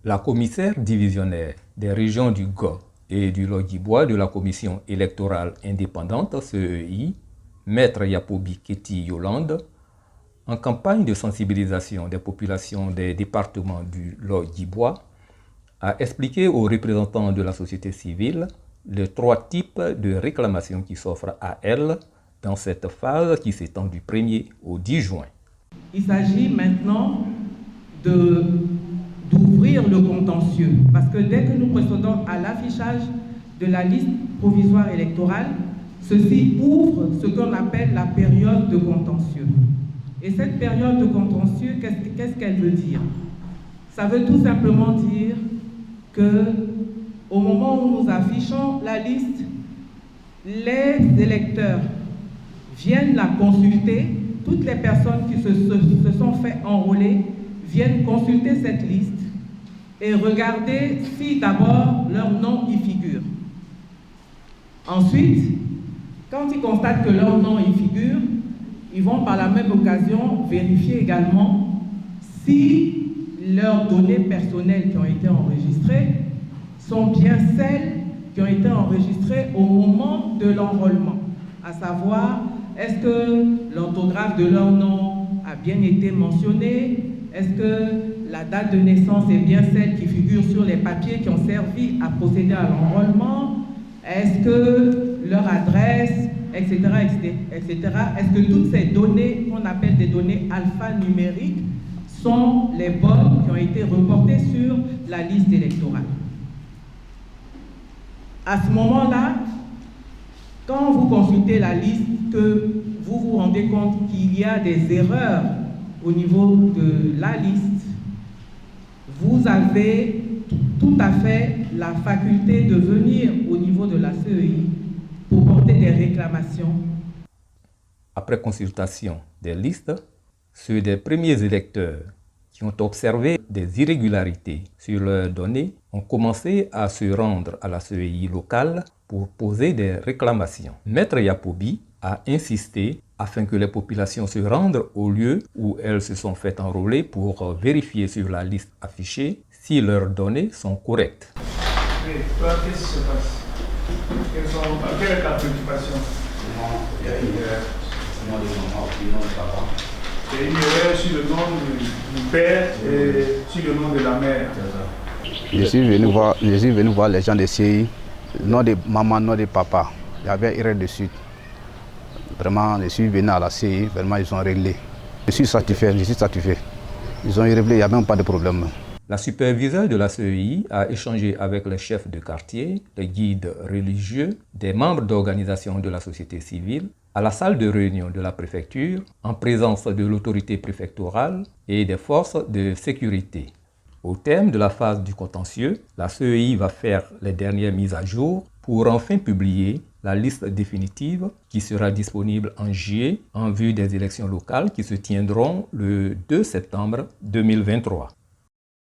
La commissaire divisionnaire des régions du Go et du Lodjibois de la Commission électorale indépendante CEI, Maître Yapobi Keti Yolande, en campagne de sensibilisation des populations des départements du Lodjibois, a expliqué aux représentants de la société civile les 3 types de réclamations qui s'offrent à elle dans cette phase qui s'étend du 1er au 10 juin. Il s'agit maintenant d'ouvrir le contentieux, parce que dès que nous procédons à l'affichage de la liste provisoire électorale, ceci ouvre ce qu'on appelle la période de contentieux. Et cette période de contentieux, qu'est-ce qu'elle veut dire? Ça veut tout simplement dire que au moment où nous affichons la liste, les électeurs viennent la consulter, toutes les personnes qui se sont fait enrôler viennent consulter cette liste et regarder si d'abord leur nom y figure. Ensuite, quand ils constatent que leur nom y figure, ils vont par la même occasion vérifier également si leurs données personnelles qui ont été enregistrées sont bien celles qui ont été enregistrées au moment de l'enrôlement, à savoir, est-ce que l'orthographe de leur nom a bien été mentionnée? Est-ce que la date de naissance est bien celle qui figure sur les papiers qui ont servi à procéder à l'enrôlement? Est-ce que leur adresse, etc., est-ce que toutes ces données qu'on appelle des données alphanumériques sont les bonnes qui ont été reportées sur la liste électorale? À ce moment-là, quand vous consultez la liste, que vous vous rendez compte qu'il y a des erreurs au niveau de la liste, vous avez tout à fait la faculté de venir au niveau de la CEI pour porter des réclamations. Après consultation des listes, ceux des premiers électeurs qui ont observé des irrégularités sur leurs données ont commencé à se rendre à la CEI locale pour poser des réclamations. Maître Yapobi a insisté afin que les populations se rendent au lieu où elles se sont fait enrôler pour vérifier sur la liste affichée si leurs données sont correctes. Oui, toi, qu'est-ce qui se passe? Quelle est ta préoccupation? Il y a une erreur sur le nom de maman et le nom de papa. Il y a une erreur sur le nom du père et sur le nom de la mère. Je suis venu voir les gens de CI, nom de maman, nom de papa. Il y avait erreur dessus. Vraiment, je suis venu à la CI, vraiment ils ont réglé. Je suis satisfait. Ils ont réglé, il n'y a même pas de problème. La superviseure de la CEI a échangé avec les chefs de quartier, les guides religieux, des membres d'organisations de la société civile, à la salle de réunion de la préfecture, en présence de l'autorité préfectorale et des forces de sécurité. Au terme de la phase du contentieux, la CEI va faire les dernières mises à jour pour enfin publier la liste définitive qui sera disponible en juillet en vue des élections locales qui se tiendront le 2 septembre 2023.